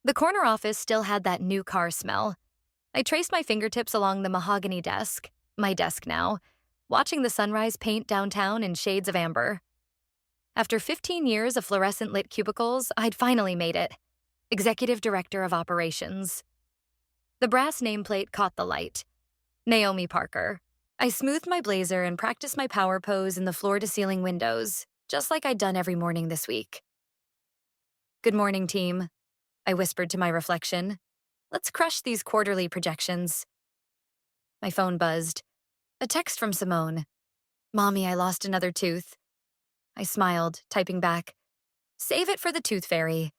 The corner office still had that new car smell. I traced my fingertips along the mahogany desk, my desk now, watching the sunrise paint downtown in shades of amber. After 15 years of fluorescent-lit cubicles, I'd finally made it. Executive Director of Operations. The brass nameplate caught the light. Naomi Parker. I smoothed my blazer and practiced my power pose in the floor-to-ceiling windows, just like I'd done every morning this week. "Good morning, team," I whispered to my reflection. "Let's crush these quarterly projections." My phone buzzed. A text from Simone. "Mommy, I lost another tooth." I smiled, typing back, "Save it for the tooth fairy.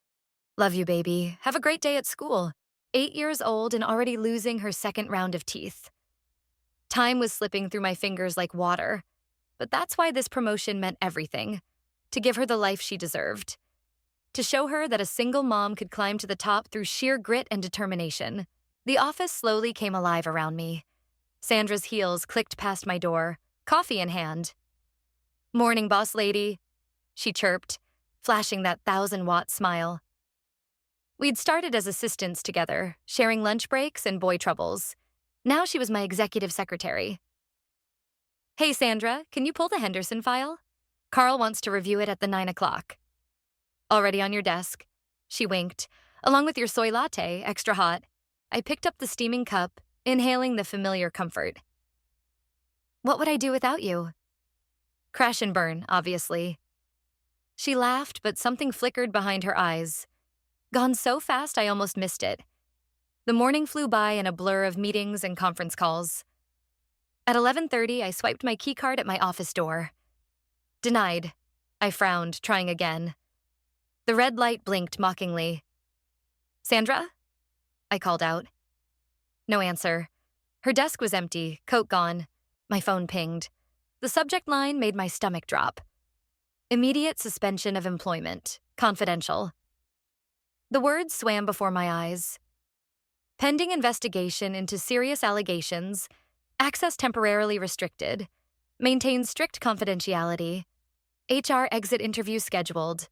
Love you, baby. Have a great day at school." 8 years old and already losing her second round of teeth. Time was slipping through my fingers like water, but that's why this promotion meant everything. To give her the life she deserved. To show her that a single mom could climb to the top through sheer grit and determination. The office slowly came alive around me. Sandra's heels clicked past my door, coffee in hand. "Morning, boss lady," she chirped, flashing that 1,000-watt smile. We'd started as assistants together, sharing lunch breaks and boy troubles. Now she was my executive secretary. "Hey, Sandra, can you pull the Henderson file? Carl wants to review it at the 9 o'clock. "Already on your desk." She winked. "Along with your soy latte, extra hot." I picked up the steaming cup, inhaling the familiar comfort. "What would I do without you?" "Crash and burn, obviously." She laughed, but something flickered behind her eyes. Gone so fast I almost missed it. The morning flew by in a blur of meetings and conference calls. At 11:30, I swiped my keycard at my office door. Denied. I frowned, trying again. The red light blinked mockingly. "Sandra?" I called out. No answer. Her desk was empty, coat gone. My phone pinged. The subject line made my stomach drop. "Immediate suspension of employment. Confidential." The words swam before my eyes. "Pending investigation into serious allegations. Access temporarily restricted. Maintain strict confidentiality. HR exit interview scheduled."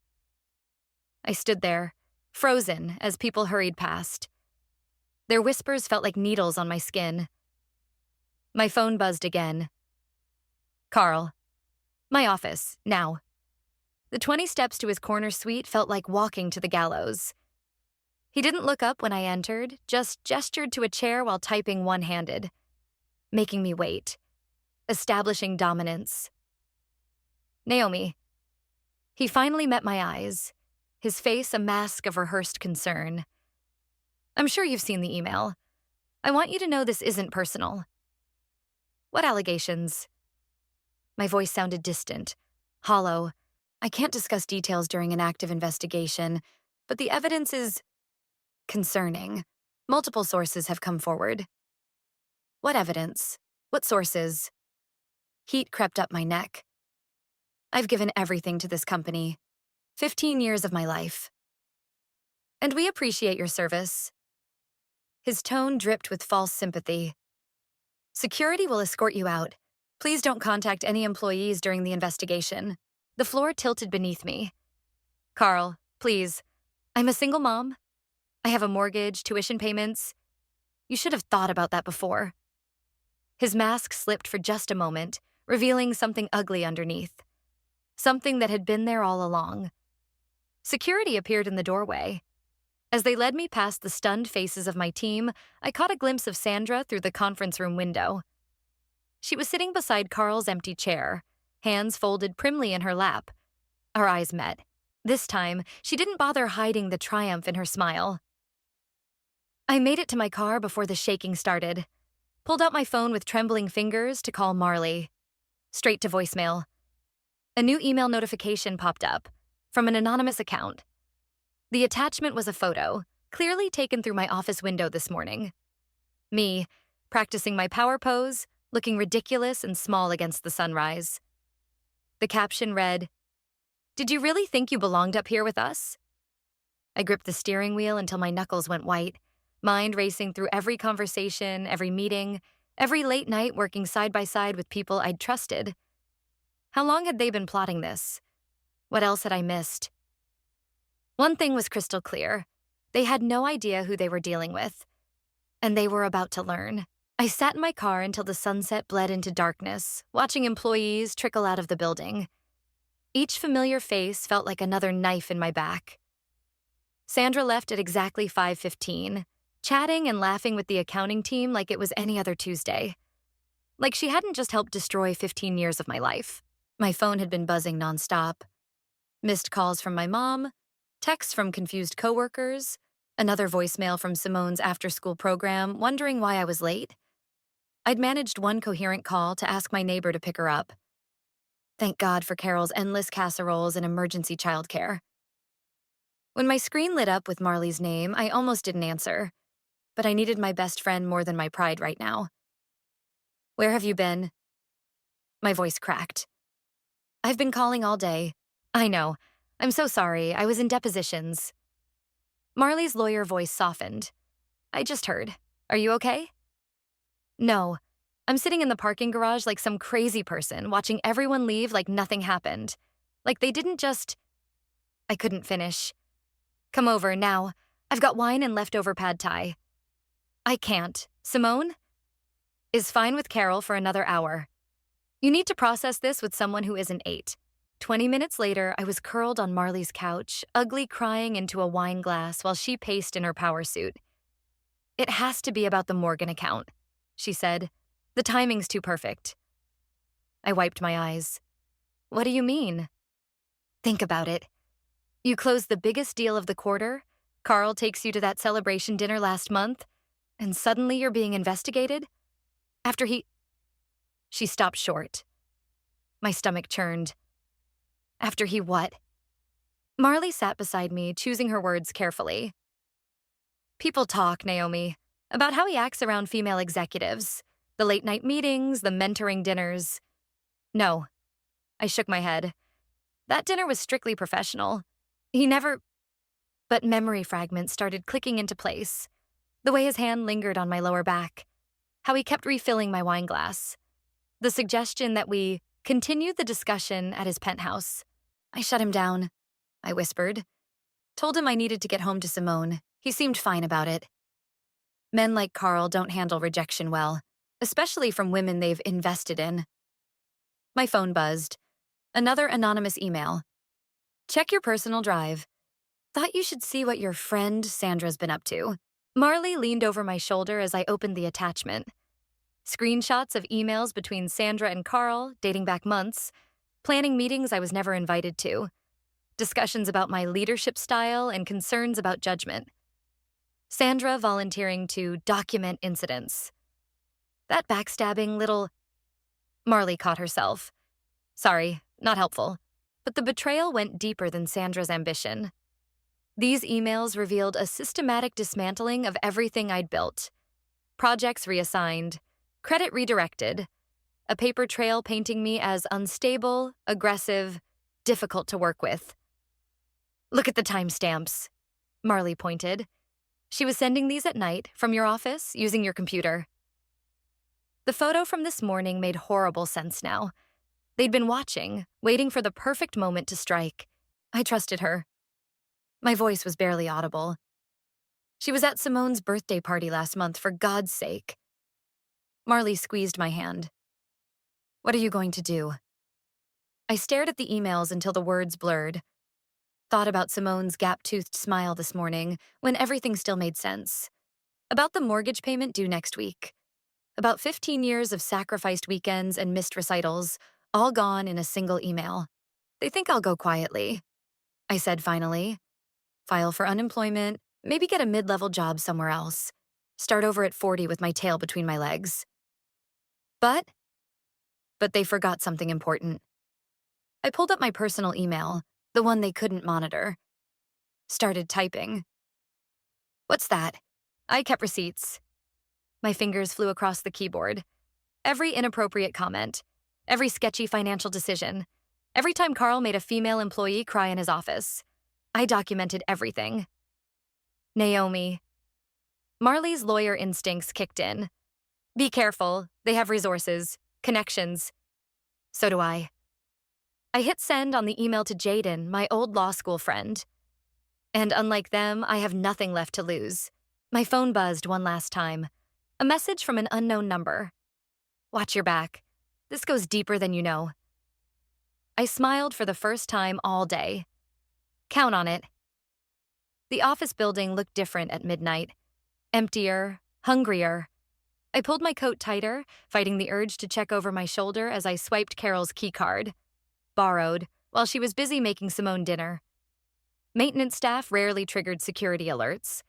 I stood there, frozen as people hurried past. Their whispers felt like needles on my skin. My phone buzzed again. "Carl." "My office, now." The 20 steps to his corner suite felt like walking to the gallows. He didn't look up when I entered, just gestured to a chair while typing one-handed, making me wait, establishing dominance. "Naomi." He finally met my eyes, his face a mask of rehearsed concern. "I'm sure you've seen the email. I want you to know this isn't personal." "What allegations?" My voice sounded distant, hollow. "I can't discuss details during an active investigation, but the evidence is concerning. Multiple sources have come forward." "What evidence? What sources?" Heat crept up my neck. "I've given everything to this company. 15 years of my life." "And we appreciate your service." His tone dripped with false sympathy. "Security will escort you out. Please don't contact any employees during the investigation." The floor tilted beneath me. "Carl, please. I'm a single mom. I have a mortgage, tuition payments. You should have thought about that before." His mask slipped for just a moment, revealing something ugly underneath. Something that had been there all along. Security appeared in the doorway. As they led me past the stunned faces of my team, I caught a glimpse of Sandra through the conference room window. She was sitting beside Carl's empty chair, hands folded primly in her lap. Our eyes met. This time, she didn't bother hiding the triumph in her smile. I made it to my car before the shaking started. Pulled out my phone with trembling fingers to call Marley. Straight to voicemail. A new email notification popped up, from an anonymous account. The attachment was a photo, clearly taken through my office window this morning. Me, practicing my power pose, looking ridiculous and small against the sunrise. The caption read, "Did you really think you belonged up here with us?" I gripped the steering wheel until my knuckles went white, mind racing through every conversation, every meeting, every late night working side by side with people I'd trusted. How long had they been plotting this? What else had I missed? One thing was crystal clear. They had no idea who they were dealing with, and they were about to learn. I sat in my car until the sunset bled into darkness, watching employees trickle out of the building. Each familiar face felt like another knife in my back. Sandra left at exactly 5:15, chatting and laughing with the accounting team like it was any other Tuesday. Like she hadn't just helped destroy 15 years of my life. My phone had been buzzing nonstop. Missed calls from my mom, texts from confused coworkers, another voicemail from Simone's after-school program wondering why I was late. I'd managed one coherent call to ask my neighbor to pick her up. Thank God for Carol's endless casseroles and emergency childcare. When my screen lit up with Marley's name, I almost didn't answer, but I needed my best friend more than my pride right now. Where have you been? My voice cracked. I've been calling all day. I know. I'm so sorry. I was in depositions. Marley's lawyer voice softened. I just heard. Are you okay? No. I'm sitting in the parking garage like some crazy person, watching everyone leave like nothing happened. Like they didn't just... I couldn't finish. Come over now. I've got wine and leftover pad thai. I can't. Simone? Is fine with Carol for another hour. You need to process this with someone who isn't 8. 20 minutes later, I was curled on Marley's couch, ugly crying into a wine glass while she paced in her power suit. It has to be about the Morgan account, she said. The timing's too perfect. I wiped my eyes. What do you mean? Think about it. You closed the biggest deal of the quarter, Carl takes you to that celebration dinner last month, and suddenly you're being investigated? After he... She stopped short. My stomach churned. After he what? Marley sat beside me, choosing her words carefully. People talk, Naomi, about how he acts around female executives, the late-night meetings, the mentoring dinners. No. I shook my head. That dinner was strictly professional. He never... But memory fragments started clicking into place. The way his hand lingered on my lower back. How he kept refilling my wine glass. The suggestion that we continued the discussion at his penthouse. I shut him down, I whispered. Told him I needed to get home to Simone. He seemed fine about it. Men like Carl don't handle rejection well, especially from women they've invested in. My phone buzzed. Another anonymous email. Check your personal drive. Thought you should see what your friend Sandra's been up to. Marley leaned over my shoulder as I opened the attachment. Screenshots of emails between Sandra and Carl, dating back months, planning meetings I was never invited to, discussions about my leadership style and concerns about judgment. Sandra volunteering to document incidents. That backstabbing little... Marley caught herself. Sorry, not helpful. But the betrayal went deeper than Sandra's ambition. These emails revealed a systematic dismantling of everything I'd built. Projects reassigned, credit redirected, a paper trail painting me as unstable, aggressive, difficult to work with. Look at the timestamps, Marley pointed. She was sending these at night from your office using your computer. The photo from this morning made horrible sense now. They'd been watching, waiting for the perfect moment to strike. I trusted her. My voice was barely audible. She was at Simone's birthday party last month, for God's sake. Marley squeezed my hand. What are you going to do? I stared at the emails until the words blurred. Thought about Simone's gap-toothed smile this morning, when everything still made sense. About the mortgage payment due next week. About 15 years of sacrificed weekends and missed recitals, all gone in a single email. They think I'll go quietly, I said finally. File for unemployment, maybe get a mid-level job somewhere else. Start over at 40 with my tail between my legs. But they forgot something important. I pulled up my personal email, the one they couldn't monitor. Started typing. What's that? I kept receipts. My fingers flew across the keyboard. Every inappropriate comment. Every sketchy financial decision. Every time Carl made a female employee cry in his office. I documented everything. Naomi. Marley's lawyer instincts kicked in. Be careful. They have resources, connections. So do I. I hit send on the email to Jaden, my old law school friend. And unlike them, I have nothing left to lose. My phone buzzed one last time. A message from an unknown number. Watch your back. This goes deeper than you know. I smiled for the first time all day. Count on it. The office building looked different at midnight. Emptier, hungrier. I pulled my coat tighter, fighting the urge to check over my shoulder as I swiped Carol's keycard. Borrowed, while she was busy making Simone dinner. Maintenance staff rarely triggered security alerts.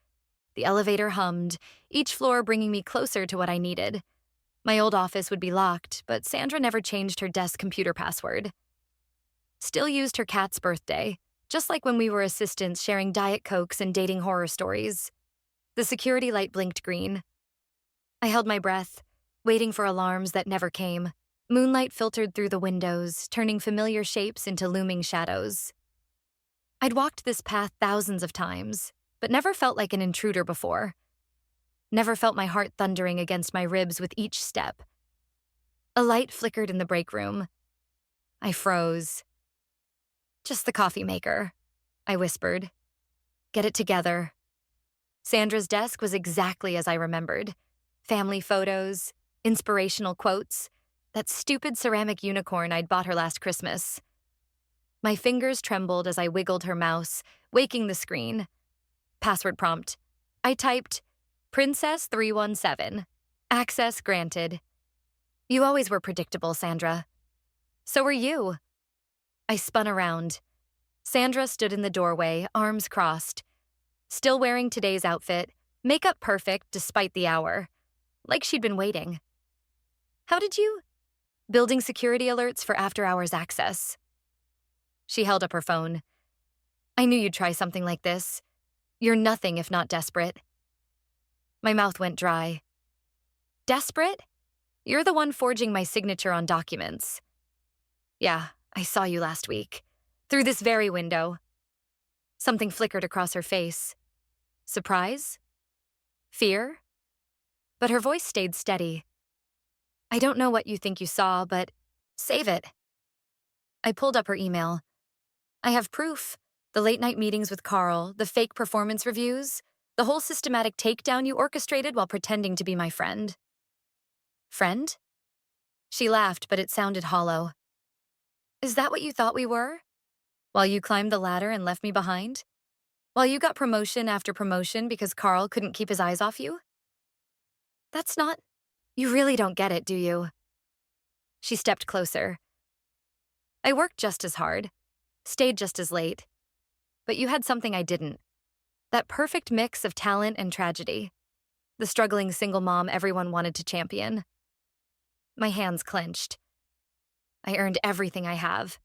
The elevator hummed, each floor bringing me closer to what I needed. My old office would be locked, but Sandra never changed her desk computer password. Still used her cat's birthday, just like when we were assistants sharing Diet Cokes and dating horror stories. The security light blinked green. I held my breath, waiting for alarms that never came. Moonlight filtered through the windows, turning familiar shapes into looming shadows. I'd walked this path thousands of times, but never felt like an intruder before. Never felt my heart thundering against my ribs with each step. A light flickered in the break room. I froze. Just the coffee maker, I whispered. Get it together. Sandra's desk was exactly as I remembered. Family photos, inspirational quotes, that stupid ceramic unicorn I'd bought her last Christmas. My fingers trembled as I wiggled her mouse, waking the screen. Password prompt. I typed, Princess 317. Access granted. You always were predictable, Sandra. So were you. I spun around. Sandra stood in the doorway, arms crossed. Still wearing today's outfit, makeup perfect despite the hour. Like she'd been waiting. How did you? Building security alerts for after-hours access. She held up her phone. I knew you'd try something like this. You're nothing if not desperate. My mouth went dry. Desperate? You're the one forging my signature on documents. Yeah, I saw you last week. Through this very window. Something flickered across her face. Surprise? Fear? But her voice stayed steady. I don't know what you think you saw, but save it. I pulled up her email. I have proof. The late-night meetings with Carl, the fake performance reviews, the whole systematic takedown you orchestrated while pretending to be my friend. Friend? She laughed, but it sounded hollow. Is that what you thought we were? While you climbed the ladder and left me behind? While you got promotion after promotion because Carl couldn't keep his eyes off you? That's not... You really don't get it, do you? She stepped closer. I worked just as hard, stayed just as late, but you had something I didn't. That perfect mix of talent and tragedy. The struggling single mom everyone wanted to champion. My hands clenched. I earned everything I have.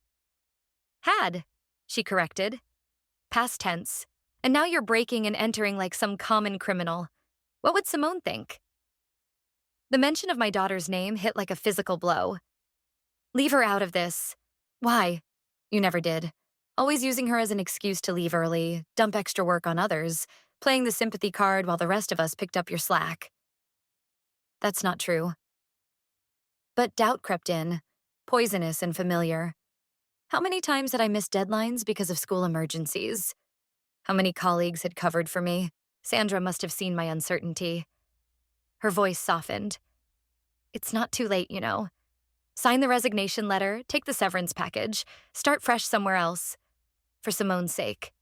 Had, she corrected. Past tense. And now you're breaking and entering like some common criminal. What would Simone think? The mention of my daughter's name hit like a physical blow. Leave her out of this. Why? You never did. Always using her as an excuse to leave early, dump extra work on others, playing the sympathy card while the rest of us picked up your slack. That's not true. But doubt crept in, poisonous and familiar. How many times had I missed deadlines because of school emergencies? How many colleagues had covered for me? Sandra must have seen my uncertainty. Her voice softened. It's not too late, you know. Sign the resignation letter, take the severance package, start fresh somewhere else. For Simone's sake.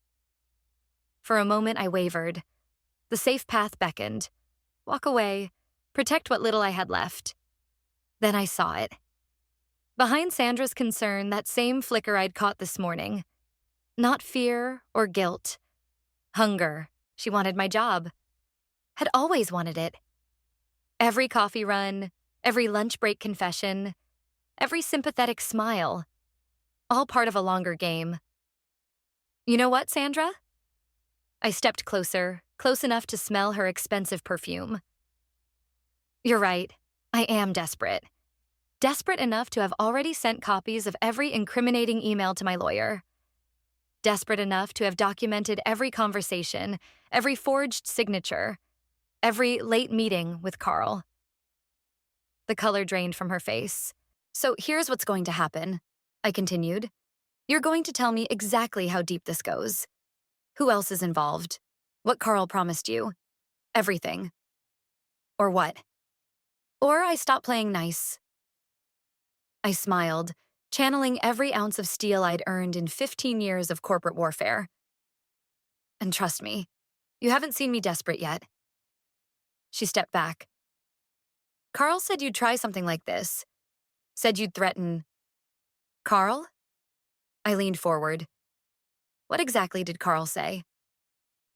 For a moment, I wavered. The safe path beckoned. Walk away, protect what little I had left. Then I saw it. Behind Sandra's concern, that same flicker I'd caught this morning. Not fear or guilt. Hunger. She wanted my job. Had always wanted it. Every coffee run, every lunch break confession, every sympathetic smile. All part of a longer game. You know what, Sandra? I stepped closer, close enough to smell her expensive perfume. You're right. I am desperate. Desperate enough to have already sent copies of every incriminating email to my lawyer. Desperate enough to have documented every conversation, every forged signature, every late meeting with Carl. The color drained from her face. So here's what's going to happen, I continued. You're going to tell me exactly how deep this goes. Who else is involved? What Carl promised you? Everything. Or what? Or I stop playing nice. I smiled, channeling every ounce of steel I'd earned in 15 years of corporate warfare. And trust me, you haven't seen me desperate yet. She stepped back. Carl said you'd try something like this. Said you'd threaten. Carl? I leaned forward. What exactly did Carl say?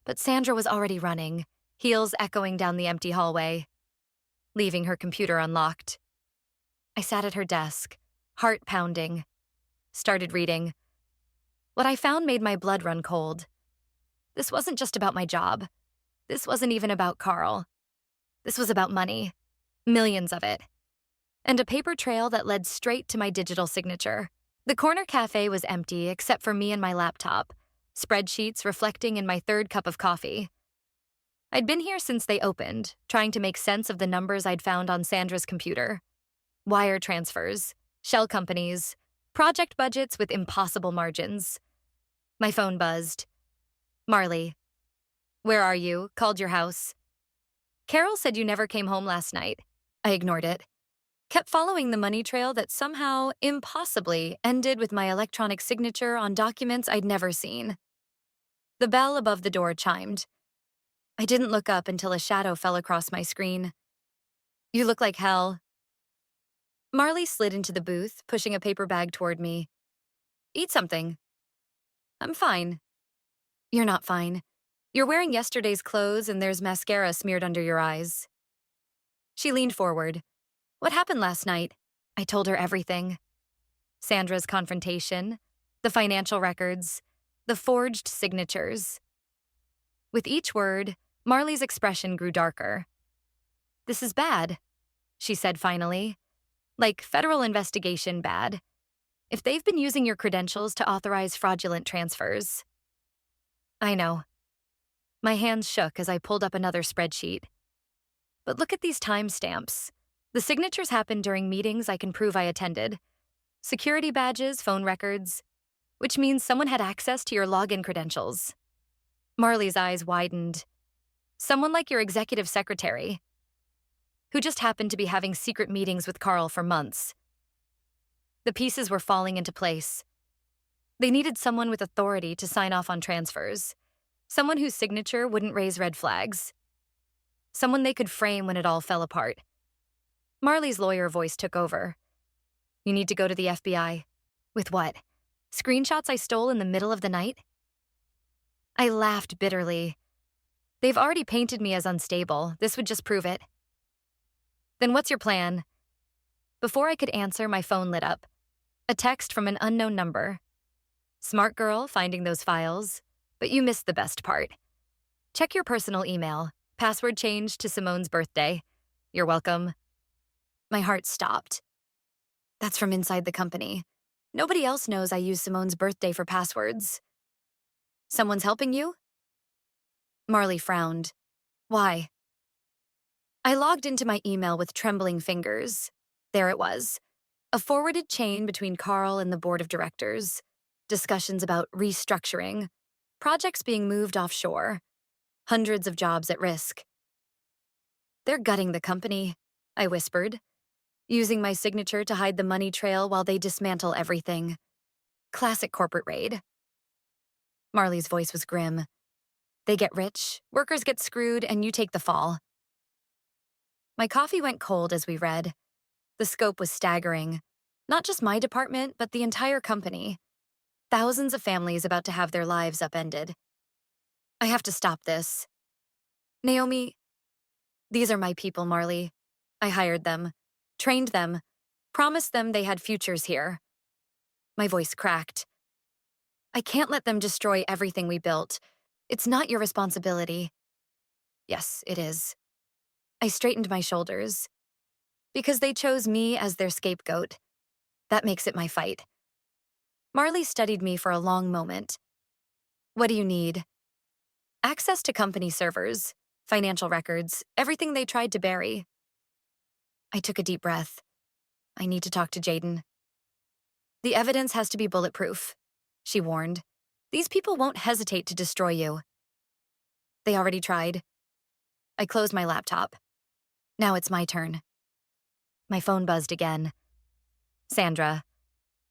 But Sandra was already running, heels echoing down the empty hallway, leaving her computer unlocked. I sat at her desk, heart pounding, started reading. What I found made my blood run cold. This wasn't just about my job. This wasn't even about Carl. This was about money. Millions of it. And a paper trail that led straight to my digital signature. The corner cafe was empty except for me and my laptop, spreadsheets reflecting in my third cup of coffee. I'd been here since they opened, trying to make sense of the numbers I'd found on Sandra's computer. Wire transfers, shell companies, project budgets with impossible margins. My phone buzzed. Marley. Where are you? Called your house. Carol said you never came home last night. I ignored it. Kept following the money trail that somehow, impossibly, ended with my electronic signature on documents I'd never seen. The bell above the door chimed. I didn't look up until a shadow fell across my screen. You look like hell. Marley slid into the booth, pushing a paper bag toward me. Eat something. I'm fine. You're not fine. You're wearing yesterday's clothes and there's mascara smeared under your eyes. She leaned forward. What happened last night? I told her everything. Sandra's confrontation, the financial records, the forged signatures. With each word, Marley's expression grew darker. This is bad, she said finally. Like federal investigation bad. If they've been using your credentials to authorize fraudulent transfers. I know. My hands shook as I pulled up another spreadsheet. But look at these timestamps. The signatures happened during meetings I can prove I attended. Security badges, phone records, which means someone had access to your login credentials. Marley's eyes widened. Someone like your executive secretary, who just happened to be having secret meetings with Carl for months. The pieces were falling into place. They needed someone with authority to sign off on transfers. Someone whose signature wouldn't raise red flags. Someone they could frame when it all fell apart. Marley's lawyer voice took over. You need to go to the FBI. With what? Screenshots I stole in the middle of the night? I laughed bitterly. They've already painted me as unstable. This would just prove it. Then what's your plan? Before I could answer, my phone lit up. A text from an unknown number. Smart girl finding those files, but you missed the best part. Check your personal email. Password changed to Simone's birthday. You're welcome. My heart stopped. That's from inside the company. Nobody else knows I use Simone's birthday for passwords. Someone's helping you? Marley frowned. Why? I logged into my email with trembling fingers. There it was. A forwarded chain between Carl and the board of directors. Discussions about restructuring. Projects being moved offshore. Hundreds of jobs at risk. They're gutting the company, I whispered, using my signature to hide the money trail while they dismantle everything. Classic corporate raid. Marley's voice was grim. They get rich, workers get screwed, and you take the fall. My coffee went cold as we read. The scope was staggering. Not just my department, but the entire company. Thousands of families about to have their lives upended. I have to stop this. Naomi, these are my people, Marley. I hired them, trained them, promised them they had futures here. My voice cracked. I can't let them destroy everything we built. It's not your responsibility. Yes, it is. I straightened my shoulders. Because they chose me as their scapegoat. That makes it my fight. Marley studied me for a long moment. What do you need? Access to company servers, financial records, everything they tried to bury. I took a deep breath. I need to talk to Jaden. The evidence has to be bulletproof, she warned. These people won't hesitate to destroy you. They already tried. I closed my laptop. Now it's my turn. My phone buzzed again. Sandra,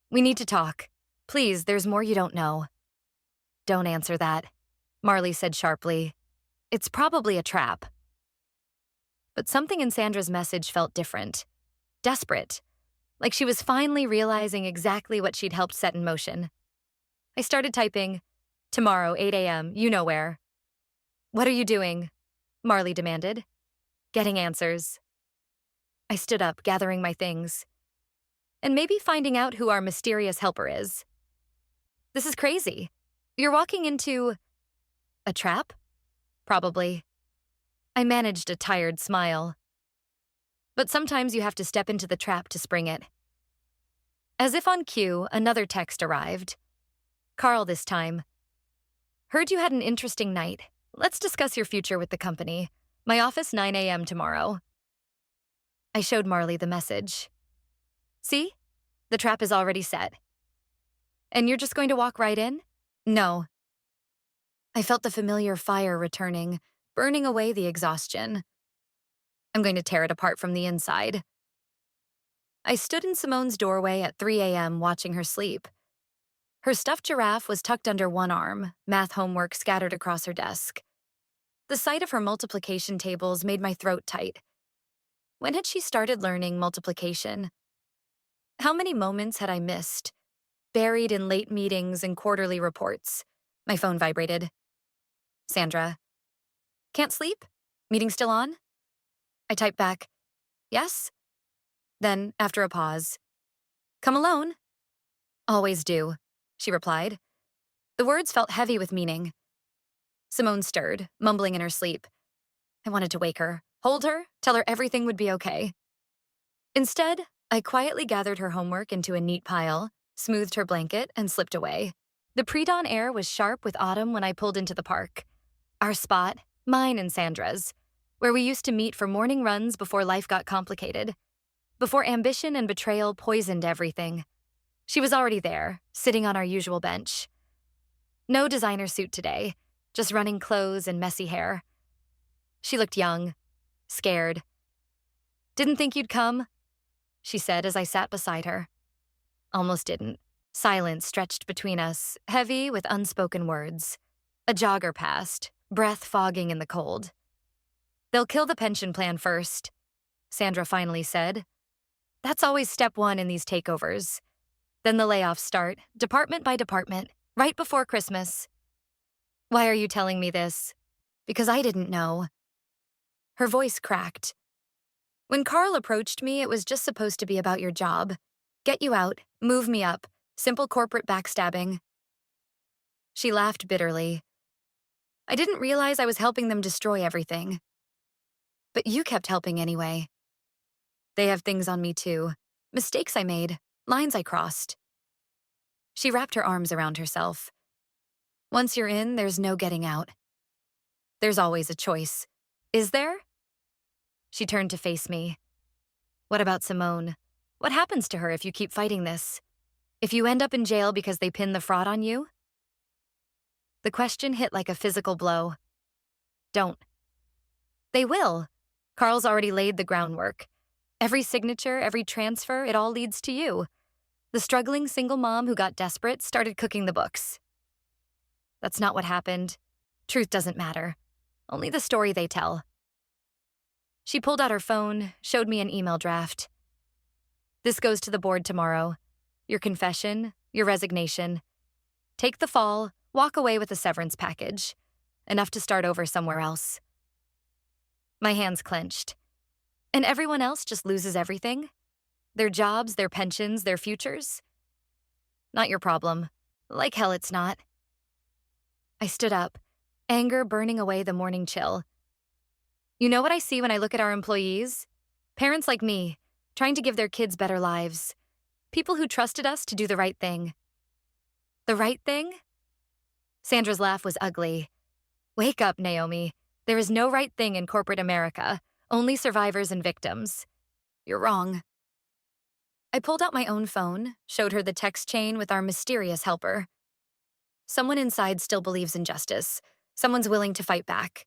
we need to talk. Please, there's more you don't know. Don't answer that, Marley said sharply. It's probably a trap. But something in Sandra's message felt different. Desperate. Like she was finally realizing exactly what she'd helped set in motion. I started typing, tomorrow, 8 a.m., you know where. What are you doing? Marley demanded. Getting answers. I stood up, gathering my things. And maybe finding out who our mysterious helper is. This is crazy. You're walking into a trap? Probably. I managed a tired smile. But sometimes you have to step into the trap to spring it. As if on cue, another text arrived. Carl this time. Heard you had an interesting night. Let's discuss your future with the company. My office 9 a.m. tomorrow. I showed Marley the message. See? The trap is already set. And you're just going to walk right in? No. I felt the familiar fire returning, burning away the exhaustion. I'm going to tear it apart from the inside. I stood in Simone's doorway at 3 a.m. watching her sleep. Her stuffed giraffe was tucked under one arm, math homework scattered across her desk. The sight of her multiplication tables made my throat tight. When had she started learning multiplication? How many moments had I missed, buried in late meetings and quarterly reports? My phone vibrated. Sandra. Can't sleep? Meeting still on? I typed back, yes? Then, after a pause, come alone. Always do, she replied. The words felt heavy with meaning. Simone stirred, mumbling in her sleep. I wanted to wake her, hold her, tell her everything would be okay. Instead, I quietly gathered her homework into a neat pile, smoothed her blanket, and slipped away. The pre-dawn air was sharp with autumn when I pulled into the park. Our spot, mine and Sandra's, where we used to meet for morning runs before life got complicated, before ambition and betrayal poisoned everything. She was already there, sitting on our usual bench. No designer suit today, just running clothes and messy hair. She looked young, scared. Didn't think you'd come, she said as I sat beside her. Almost didn't. Silence stretched between us, heavy with unspoken words. A jogger passed, breath fogging in the cold. They'll kill the pension plan first, Sandra finally said. That's always step one in these takeovers. Then the layoffs start, department by department, right before Christmas. Why are you telling me this? Because I didn't know. Her voice cracked. When Carl approached me, it was just supposed to be about your job. Get you out, move me up, simple corporate backstabbing. She laughed bitterly. I didn't realize I was helping them destroy everything. But you kept helping anyway. They have things on me too. Mistakes I made, lines I crossed. She wrapped her arms around herself. Once you're in, there's no getting out. There's always a choice. Is there? She turned to face me. What about Simone? What happens to her if you keep fighting this? If you end up in jail because they pin the fraud on you? The question hit like a physical blow. Don't. They will. Carl's already laid the groundwork. Every signature, every transfer, it all leads to you. The struggling single mom who got desperate started cooking the books. That's not what happened. Truth doesn't matter. Only the story they tell. She pulled out her phone, showed me an email draft. This goes to the board tomorrow. Your confession, your resignation. Take the fall, walk away with a severance package. Enough to start over somewhere else. My hands clenched. And everyone else just loses everything? Their jobs, their pensions, their futures? Not your problem. Like hell it's not. I stood up, anger burning away the morning chill. You know what I see when I look at our employees? Parents like me, trying to give their kids better lives. People who trusted us to do the right thing. The right thing? Sandra's laugh was ugly. Wake up, Naomi. There is no right thing in corporate America, only survivors and victims. You're wrong. I pulled out my own phone, showed her the text chain with our mysterious helper. Someone inside still believes in justice. Someone's willing to fight back.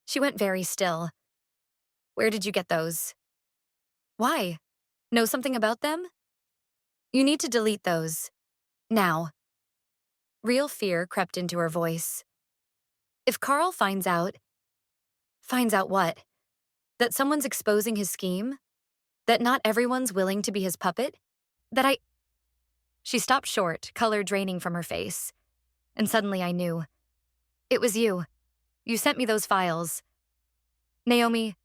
She went very still. Where did you get those? Why? Know something about them? You need to delete those. Now. Real fear crept into her voice. If Carl finds out what? That someone's exposing his scheme? That not everyone's willing to be his puppet? That I... She stopped short, color draining from her face. And suddenly I knew. It was you. You sent me those files. Naomi,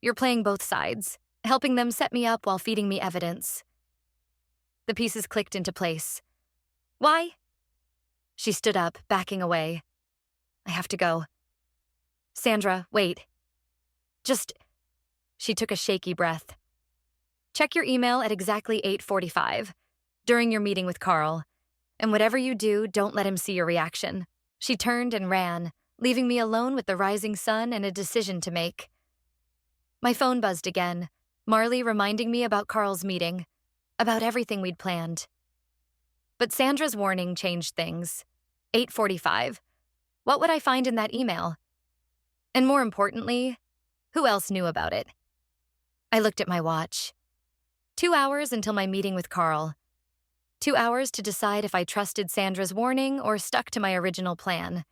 you're playing both sides, helping them set me up while feeding me evidence. The pieces clicked into place. Why? She stood up, backing away. I have to go. Sandra, wait. She took a shaky breath. Check your email at exactly 8:45, during your meeting with Carl. And whatever you do, don't let him see your reaction. She turned and ran, leaving me alone with the rising sun and a decision to make. My phone buzzed again, Marley reminding me about Carl's meeting, about everything we'd planned. But Sandra's warning changed things. 8:45. What would I find in that email? And more importantly, who else knew about it? I looked at my watch. 2 hours until my meeting with Carl. 2 hours to decide if I trusted Sandra's warning or stuck to my original plan.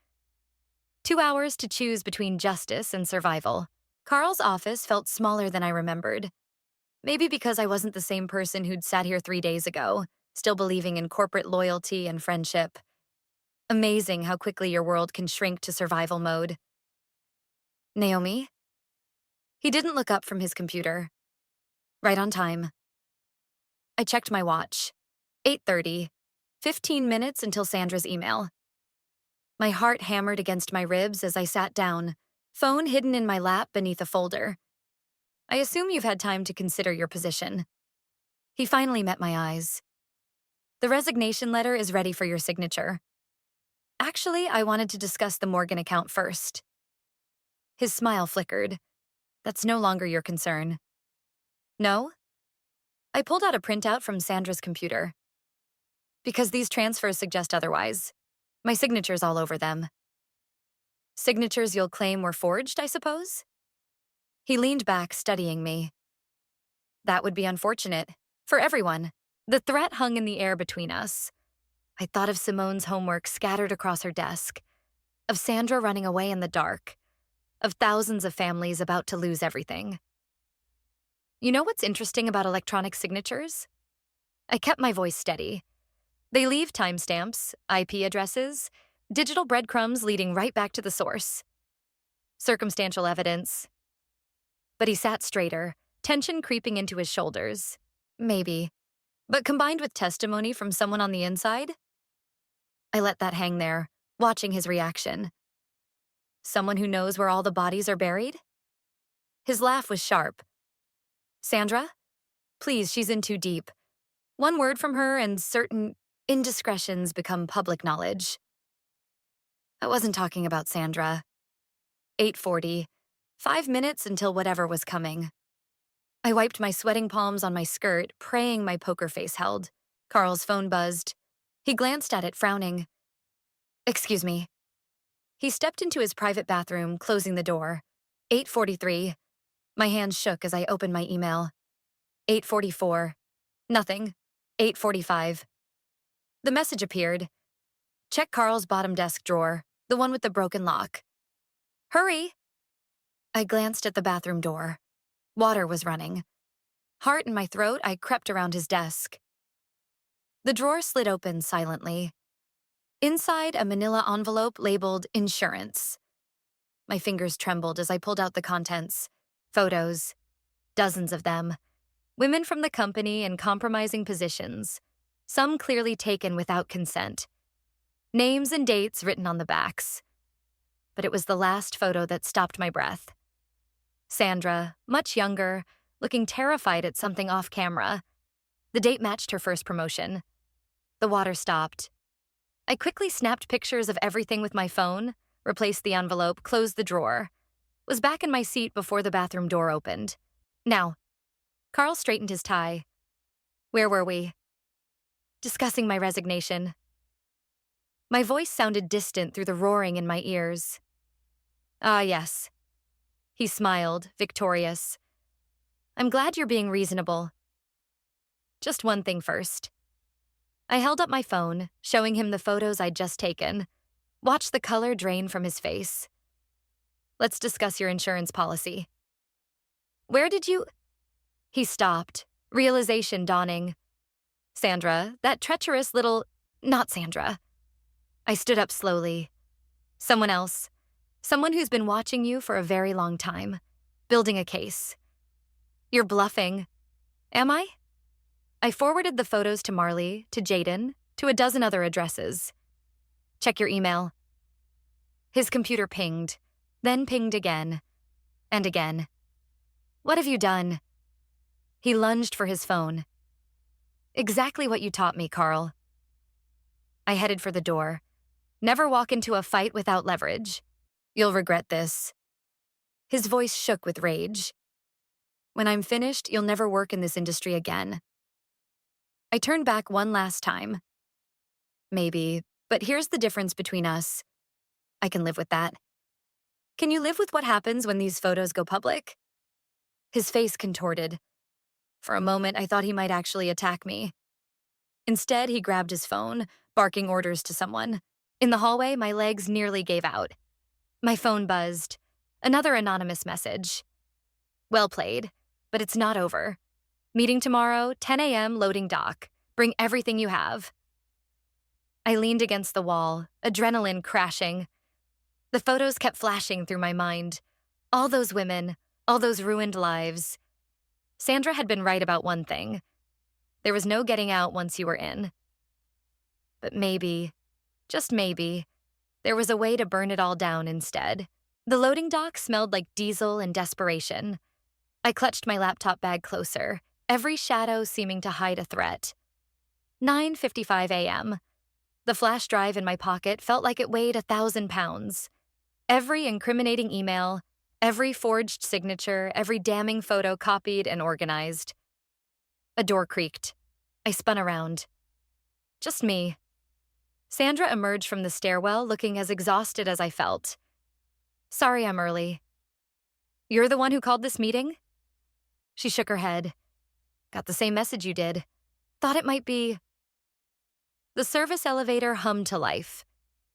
2 hours to choose between justice and survival. Carl's office felt smaller than I remembered. Maybe because I wasn't the same person who'd sat here 3 days ago, still believing in corporate loyalty and friendship. Amazing how quickly your world can shrink to survival mode. Naomi? He didn't look up from his computer. Right on time. I checked my watch. 8:30. 15 minutes until Sandra's email. My heart hammered against my ribs as I sat down, phone hidden in my lap beneath a folder. I assume you've had time to consider your position. He finally met my eyes. The resignation letter is ready for your signature. Actually, I wanted to discuss the Morgan account first. His smile flickered. That's no longer your concern. No? I pulled out a printout from Sandra's computer. Because these transfers suggest otherwise. My signature's all over them. Signatures you'll claim were forged, I suppose? He leaned back, studying me. That would be unfortunate. For everyone. The threat hung in the air between us. I thought of Simone's homework scattered across her desk, of Sandra running away in the dark, of thousands of families about to lose everything. You know what's interesting about electronic signatures? I kept my voice steady. They leave timestamps, IP addresses, digital breadcrumbs leading right back to the source. Circumstantial evidence. But he sat straighter, tension creeping into his shoulders. Maybe. But combined with testimony from someone on the inside? I let that hang there, watching his reaction. Someone who knows where all the bodies are buried? His laugh was sharp. Sandra? Please, she's in too deep. One word from her and certain indiscretions become public knowledge. I wasn't talking about Sandra. 8:40. 5 minutes until whatever was coming. I wiped my sweating palms on my skirt, praying my poker face held. Carl's phone buzzed. He glanced at it, frowning. Excuse me. He stepped into his private bathroom, closing the door. 8:43. My hands shook as I opened my email. 8:44. Nothing. 8:45. The message appeared. Check Carl's bottom desk drawer, the one with the broken lock. Hurry! I glanced at the bathroom door. Water was running. Heart in my throat, I crept around his desk. The drawer slid open silently. Inside, a manila envelope labeled insurance. My fingers trembled as I pulled out the contents. Photos. Dozens of them. Women from the company in compromising positions. Some clearly taken without consent. Names and dates written on the backs. But it was the last photo that stopped my breath. Sandra, much younger, looking terrified at something off camera. The date matched her first promotion. The water stopped. I quickly snapped pictures of everything with my phone, replaced the envelope, closed the drawer. Was back in my seat before the bathroom door opened. Now. Carl straightened his tie. Where were we? Discussing my resignation. My voice sounded distant through the roaring in my ears. Ah, yes. He smiled, victorious. I'm glad you're being reasonable. Just one thing first. I held up my phone, showing him the photos I'd just taken. Watched the color drain from his face. Let's discuss your insurance policy. Where did you... He stopped, realization dawning. Sandra, that treacherous little... Not Sandra. I stood up slowly. Someone else. Someone who's been watching you for a very long time. Building a case. You're bluffing. Am I? I forwarded the photos to Marley, to Jaden, to a dozen other addresses. Check your email. His computer pinged, then pinged again, and again. What have you done? He lunged for his phone. Exactly what you taught me, Carl. I headed for the door. Never walk into a fight without leverage. You'll regret this. His voice shook with rage. When I'm finished, you'll never work in this industry again. I turned back one last time. Maybe, but here's the difference between us. I can live with that. Can you live with what happens when these photos go public? His face contorted. For a moment, I thought he might actually attack me. Instead, he grabbed his phone, barking orders to someone. In the hallway, my legs nearly gave out. My phone buzzed. Another anonymous message. Well played, but it's not over. Meeting tomorrow, 10 a.m., loading dock. Bring everything you have. I leaned against the wall, adrenaline crashing. The photos kept flashing through my mind. All those women, all those ruined lives. Sandra had been right about one thing. There was no getting out once you were in. But maybe, just maybe, there was a way to burn it all down instead. The loading dock smelled like diesel and desperation. I clutched my laptop bag closer, every shadow seeming to hide a threat. 9:55 a.m. The flash drive in my pocket felt like it weighed 1,000 pounds. Every incriminating email, every forged signature, every damning photo copied and organized. A door creaked. I spun around. Just me. Sandra emerged from the stairwell looking as exhausted as I felt. Sorry I'm early. You're the one who called this meeting? She shook her head. Got the same message you did. Thought it might be... The service elevator hummed to life.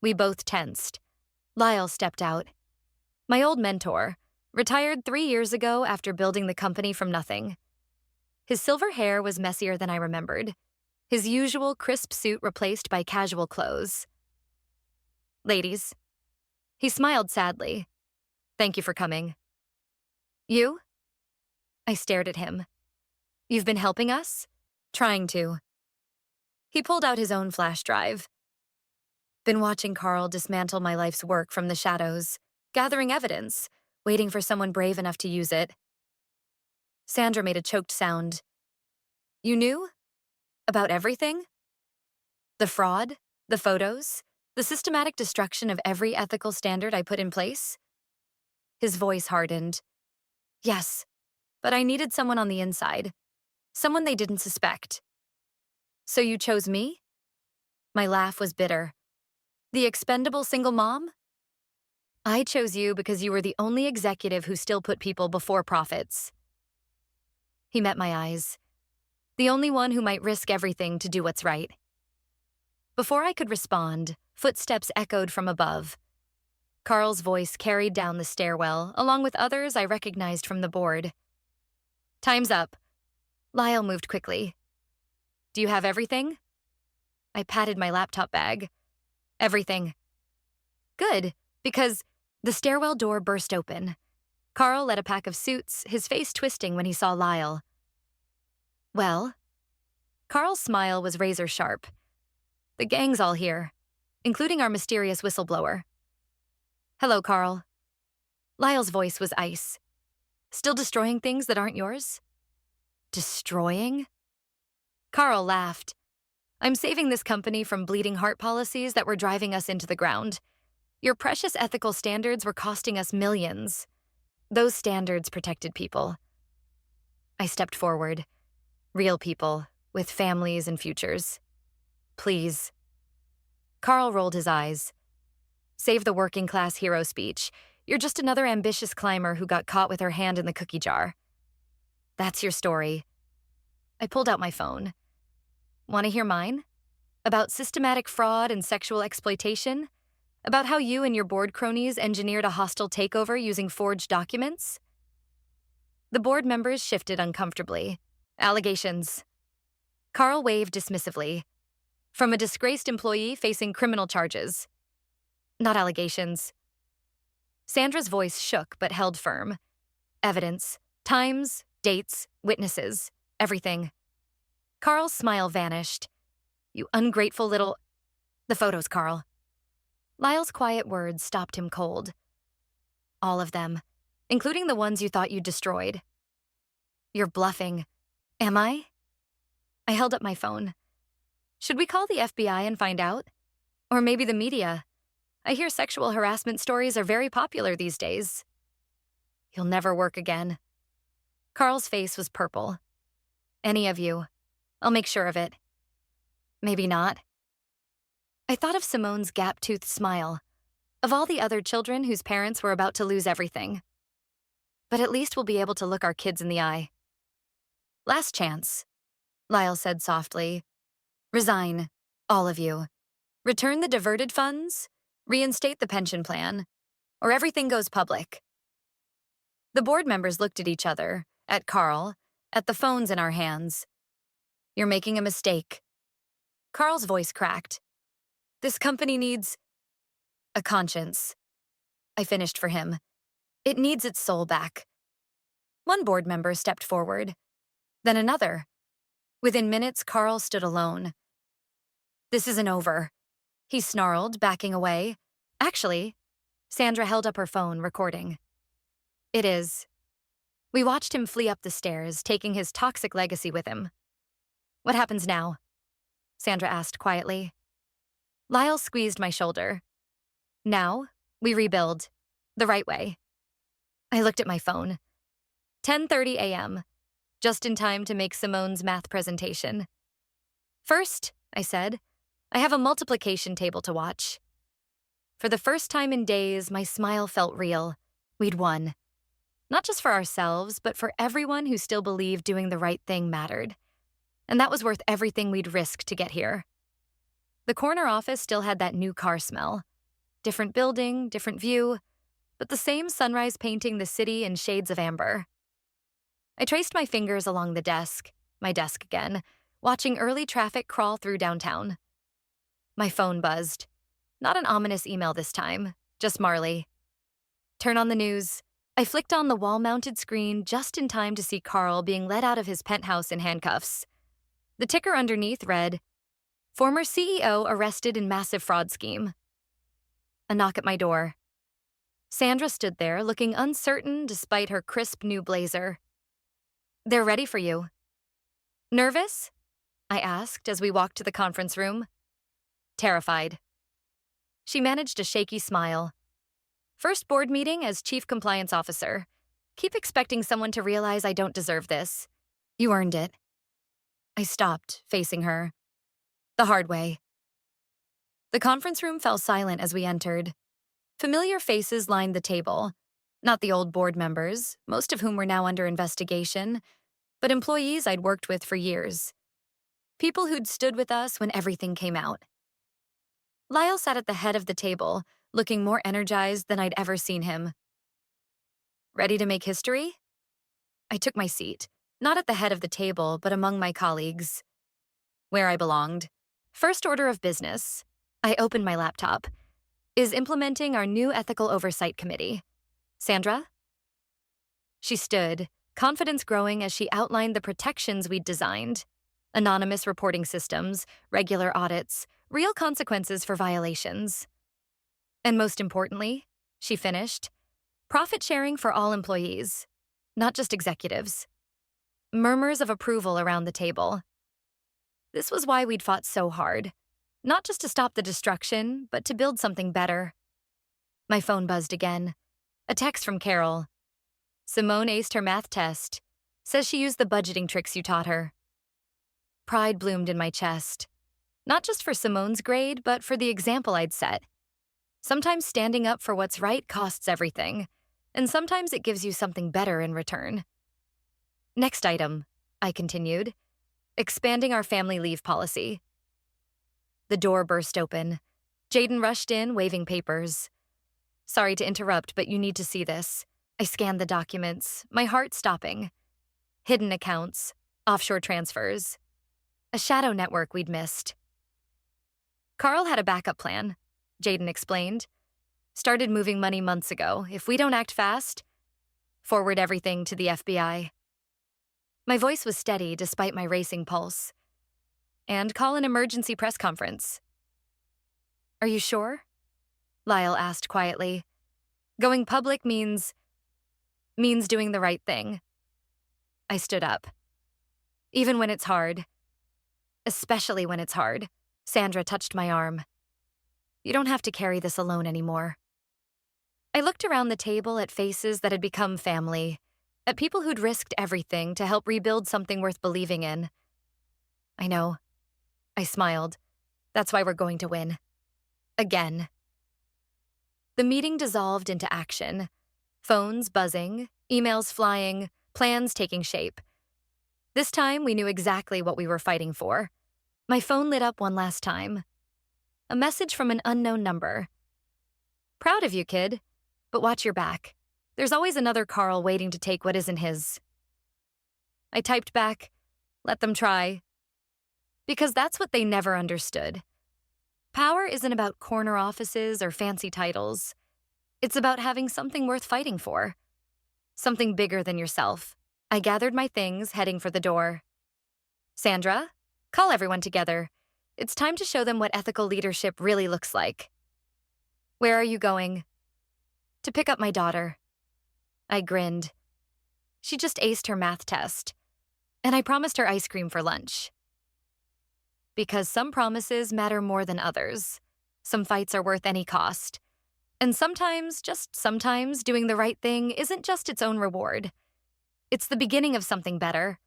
We both tensed. Lyle stepped out. My old mentor, retired 3 years ago after building the company from nothing. His silver hair was messier than I remembered. His usual crisp suit replaced by casual clothes. Ladies. He smiled sadly. Thank you for coming. You? I stared at him. You've been helping us? Trying to. He pulled out his own flash drive. Been watching Carl dismantle my life's work from the shadows, gathering evidence, waiting for someone brave enough to use it. Sandra made a choked sound. You knew? About everything? The fraud? The photos? The systematic destruction of every ethical standard I put in place? His voice hardened. Yes, but I needed someone on the inside. Someone they didn't suspect. So you chose me? My laugh was bitter. The expendable single mom? I chose you because you were the only executive who still put people before profits. He met my eyes. The only one who might risk everything to do what's right. Before I could respond, footsteps echoed from above. Carl's voice carried down the stairwell, along with others I recognized from the board. Time's up. Lyle moved quickly. Do you have everything? I patted my laptop bag. Everything. Good, because the stairwell door burst open. Carl led a pack of suits, his face twisting when he saw Lyle. Well? Carl's smile was razor sharp. The gang's all here, including our mysterious whistleblower. Hello, Carl. Lyle's voice was ice. Still destroying things that aren't yours? Destroying? Carl laughed. I'm saving this company from bleeding heart policies that were driving us into the ground. Your precious ethical standards were costing us millions. Those standards protected people. I stepped forward. Real people, with families and futures. Please. Carl rolled his eyes. Save the working class hero speech. You're just another ambitious climber who got caught with her hand in the cookie jar. That's your story. I pulled out my phone. Want to hear mine? About systematic fraud and sexual exploitation? About how you and your board cronies engineered a hostile takeover using forged documents? The board members shifted uncomfortably. Allegations. Carl waved dismissively. From a disgraced employee facing criminal charges. Not allegations. Sandra's voice shook but held firm. Evidence. Times, dates, witnesses. Everything. Carl's smile vanished. You ungrateful little... The photos, Carl. Lyle's quiet words stopped him cold. All of them, including the ones you thought you'd destroyed. You're bluffing. Am I? I held up my phone. Should we call the FBI and find out? Or maybe the media? I hear sexual harassment stories are very popular these days. You'll never work again. Carl's face was purple. Any of you. I'll make sure of it. Maybe not. I thought of Simone's gap-toothed smile, of all the other children whose parents were about to lose everything. But at least we'll be able to look our kids in the eye. Last chance, Lyle said softly. Resign, all of you. Return the diverted funds, reinstate the pension plan, or everything goes public. The board members looked at each other, at Carl, at the phones in our hands. You're making a mistake. Carl's voice cracked. This company needs a conscience. I finished for him. It needs its soul back. One board member stepped forward, then another. Within minutes, Carl stood alone. This isn't over, he snarled, backing away. Actually, Sandra held up her phone, recording. It is. We watched him flee up the stairs, taking his toxic legacy with him. What happens now? Sandra asked quietly. Lyle squeezed my shoulder. Now, we rebuild. The right way. I looked at my phone. 10:30 a.m., just in time to make Simone's math presentation. First, I said, I have a multiplication table to watch. For the first time in days, my smile felt real. We'd won. Not just for ourselves, but for everyone who still believed doing the right thing mattered. And that was worth everything we'd risked to get here. The corner office still had that new car smell. Different building, different view, but the same sunrise painting the city in shades of amber. I traced my fingers along the desk, my desk again, watching early traffic crawl through downtown. My phone buzzed. Not an ominous email this time, just Marley. Turn on the news. I flicked on the wall-mounted screen just in time to see Carl being led out of his penthouse in handcuffs. The ticker underneath read, Former CEO arrested in massive fraud scheme. A knock at my door. Sandra stood there, looking uncertain despite her crisp new blazer. They're ready for you. Nervous? I asked as we walked to the conference room. Terrified. She managed a shaky smile. First board meeting as Chief Compliance Officer. Keep expecting someone to realize I don't deserve this. You earned it. I stopped, facing her. The hard way. The conference room fell silent as we entered. Familiar faces lined the table. Not the old board members, most of whom were now under investigation, but employees I'd worked with for years. People who'd stood with us when everything came out. Lyle sat at the head of the table, looking more energized than I'd ever seen him. Ready to make history? I took my seat, not at the head of the table, but among my colleagues. Where I belonged. First order of business. I opened my laptop. Is implementing our new ethical oversight committee. Sandra? She stood, confidence growing as she outlined the protections we'd designed. Anonymous reporting systems, regular audits, real consequences for violations. And most importantly, she finished, profit sharing for all employees, not just executives. Murmurs of approval around the table. This was why we'd fought so hard, not just to stop the destruction, but to build something better. My phone buzzed again. A text from Carol. Simone aced her math test. Says she used the budgeting tricks you taught her. Pride bloomed in my chest. Not just for Simone's grade, but for the example I'd set. Sometimes standing up for what's right costs everything, and sometimes it gives you something better in return. Next item, I continued, expanding our family leave policy. The door burst open. Jaden rushed in, waving papers. Sorry to interrupt, but you need to see this. I scanned the documents, my heart stopping. Hidden accounts, offshore transfers, a shadow network we'd missed. Carl had a backup plan, Jaden explained. Started moving money months ago. If we don't act fast, forward everything to the FBI. My voice was steady despite my racing pulse. And call an emergency press conference. Are you sure? Lyle asked quietly. Going public means doing the right thing. I stood up. Even when it's hard. Especially when it's hard. Sandra touched my arm. You don't have to carry this alone anymore. I looked around the table at faces that had become family, at people who'd risked everything to help rebuild something worth believing in. I know. I smiled. That's why we're going to win. Again. The meeting dissolved into action. Phones buzzing, emails flying, plans taking shape. This time, we knew exactly what we were fighting for. My phone lit up one last time. A message from an unknown number. Proud of you, kid, but watch your back. There's always another Carl waiting to take what isn't his. I typed back, let them try. Because that's what they never understood. Power isn't about corner offices or fancy titles. It's about having something worth fighting for. Something bigger than yourself. I gathered my things, heading for the door. Sandra, call everyone together. It's time to show them what ethical leadership really looks like. Where are you going? To pick up my daughter. I grinned. She just aced her math test, and I promised her ice cream for lunch. Because some promises matter more than others. Some fights are worth any cost. And sometimes, just sometimes, doing the right thing isn't just its own reward. It's the beginning of something better.